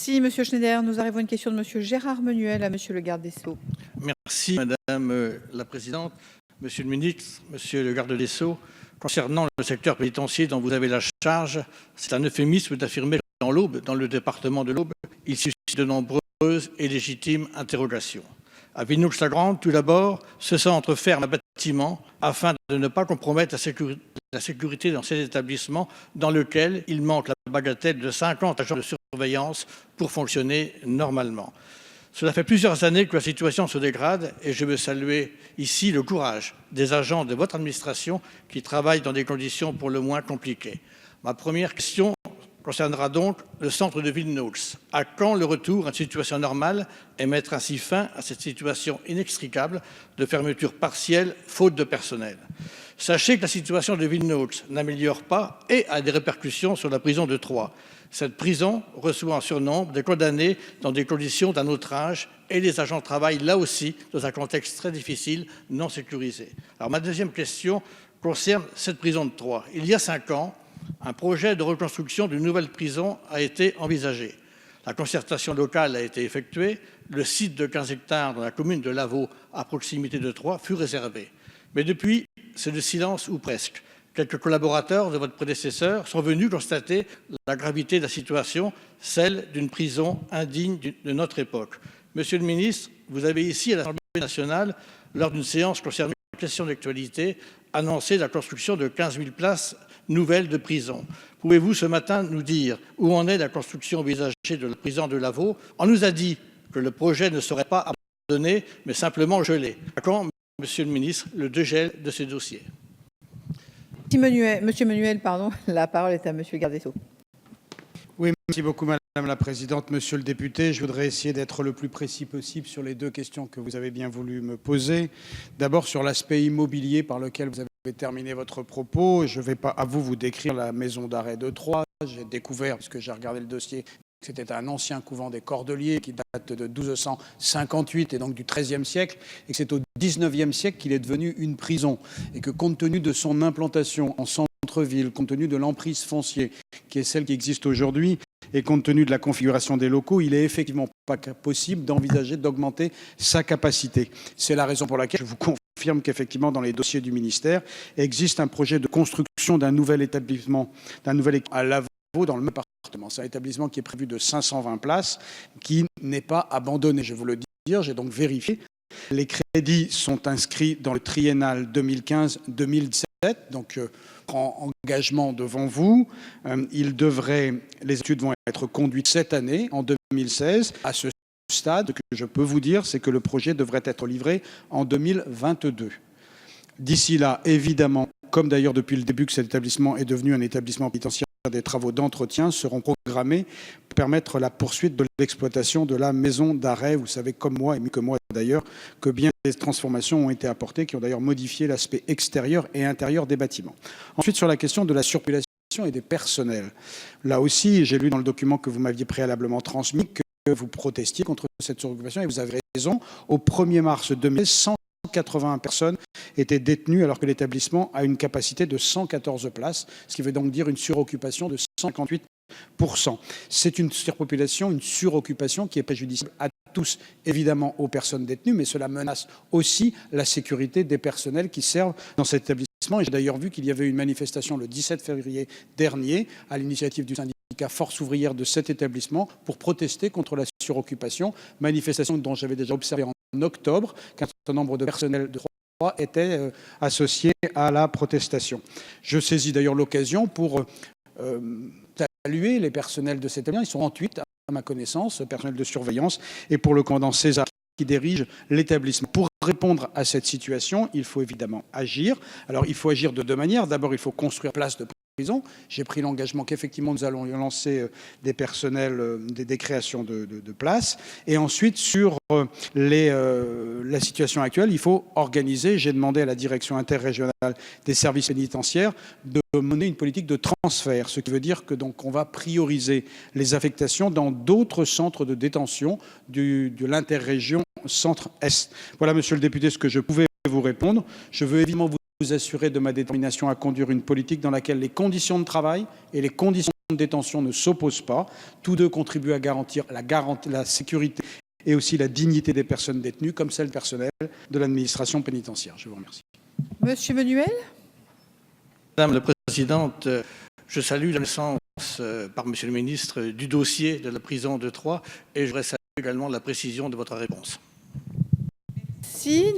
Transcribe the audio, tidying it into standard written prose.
Merci, Monsieur Schneider. Nous arrivons à une question de Monsieur Gérard Menuel à Monsieur le garde des Sceaux. Merci Madame la Présidente. Monsieur le Ministre, Monsieur le garde des Sceaux, concernant le secteur pénitentiaire dont vous avez la charge, c'est un euphémisme d'affirmer que dans l'Aube, dans le département de l'Aube, il suscite de nombreuses et légitimes interrogations. À Vinoux-la-Grande, tout d'abord, ce centre ferme un bâtiment afin de ne pas compromettre la sécurité dans ces établissements dans lesquels il manque la bagatelle de 50 agents de surveillance pour fonctionner normalement. Cela fait plusieurs années que la situation se dégrade et je veux saluer ici le courage des agents de votre administration qui travaillent dans des conditions pour le moins compliquées. Ma première question concernera donc le centre de Villenoux. À quand le retour à une situation normale et mettre ainsi fin à cette situation inextricable de fermeture partielle faute de personnel? Sachez que la situation de Villenoux n'améliore pas et a des répercussions sur la prison de Troyes. Cette prison reçoit en surnombre des condamnés dans des conditions d'un autre âge et les agents travaillent là aussi dans un contexte très difficile, non sécurisé. Alors ma deuxième question concerne cette prison de Troyes. Il y a 5 ans, un projet de reconstruction d'une nouvelle prison a été envisagé. La concertation locale a été effectuée. Le site de 15 hectares dans la commune de Lavaux, à proximité de Troyes, fut réservé. Mais depuis, c'est le silence ou presque. Quelques collaborateurs de votre prédécesseur sont venus constater la gravité de la situation, celle d'une prison indigne de notre époque. Monsieur le ministre, vous avez ici à l'Assemblée nationale, lors d'une séance concernant la question d'actualité, annoncé la construction de 15 000 places nouvelles de prison. Pouvez-vous ce matin nous dire où en est la construction envisagée de la prison de Lavaux? On nous a dit que le projet ne serait pas abandonné, mais simplement gelé. À quand, monsieur le ministre, le dégel de ces dossiers? Monsieur Menuel, pardon, la parole est à Monsieur le garde des Sceaux. Oui, merci beaucoup Madame la Présidente. Monsieur le député, je voudrais essayer d'être le plus précis possible sur les 2 questions que vous avez bien voulu me poser. D'abord sur l'aspect immobilier par lequel vous avez terminé votre propos. Je ne vais pas à vous décrire la maison d'arrêt de Troyes. J'ai découvert, puisque j'ai regardé le dossier, que c'était un ancien couvent des Cordeliers qui date de 1258 et donc du XIIIe siècle, et que c'est au XIXe siècle qu'il est devenu une prison. Et que compte tenu de son implantation en centre-ville, compte tenu de l'emprise foncière qui est celle qui existe aujourd'hui, et compte tenu de la configuration des locaux, il n'est effectivement pas possible d'envisager d'augmenter sa capacité. C'est la raison pour laquelle je vous confirme qu'effectivement, dans les dossiers du ministère, existe un projet de construction d'un nouvel établissement, à Lavaux, dans le même appartement. C'est un établissement qui est prévu de 520 places, qui n'est pas abandonné. Je vous le dis, j'ai donc vérifié. Les crédits sont inscrits dans le triennal 2015-2017, donc prend engagement devant vous. Les études vont être conduites cette année, en 2016. À ce stade, ce que je peux vous dire, c'est que le projet devrait être livré en 2022. D'ici là, évidemment, comme d'ailleurs depuis le début que cet établissement est devenu un établissement pénitentiaire, des travaux d'entretien seront programmés pour permettre la poursuite de l'exploitation de la maison d'arrêt. Vous savez comme moi, et mieux que moi d'ailleurs, que bien des transformations ont été apportées, qui ont d'ailleurs modifié l'aspect extérieur et intérieur des bâtiments. Ensuite, sur la question de la surpopulation et des personnels. Là aussi, j'ai lu dans le document que vous m'aviez préalablement transmis que vous protestiez contre cette surpopulation, et vous avez raison. Au 1er mars 2016, 181 personnes étaient détenues alors que l'établissement a une capacité de 114 places, ce qui veut donc dire une suroccupation de 158%. C'est une surpopulation, une suroccupation qui est préjudiciable à tous, évidemment aux personnes détenues, mais cela menace aussi la sécurité des personnels qui servent dans cet établissement. Et j'ai d'ailleurs vu qu'il y avait une manifestation le 17 février dernier à l'initiative du syndicat Force ouvrière de cet établissement pour protester contre la suroccupation, manifestation dont j'avais déjà observé en octobre qu'un certain nombre de personnels de Troyes étaient associés à la protestation. Je saisis d'ailleurs l'occasion pour saluer les personnels de cet établissement. Ils sont 38 à ma connaissance, personnel de surveillance, et pour le commandant César qui dirige l'établissement. Pour répondre à cette situation, il faut évidemment agir. Alors il faut agir de 2 manières. D'abord, il faut construire place de prison. J'ai pris l'engagement qu'effectivement nous allons lancer des personnels, des créations de places. Et ensuite, sur la situation actuelle, il faut organiser. J'ai demandé à la direction interrégionale des services pénitentiaires de mener une politique de transfert, ce qui veut dire que donc on va prioriser les affectations dans d'autres centres de détention de l'interrégion centre-est. Voilà, monsieur le député, ce que je pouvais vous répondre. Je veux évidemment vous assurer de ma détermination à conduire une politique dans laquelle les conditions de travail et les conditions de détention ne s'opposent pas. Tous deux contribuent à garantir la sécurité et aussi la dignité des personnes détenues, comme celle du personnel de l'administration pénitentiaire. Je vous remercie. Monsieur Menuel. Madame la Présidente, je salue la naissance par Monsieur le Ministre du dossier de la prison de Troyes et je voudrais saluer également la précision de votre réponse. Si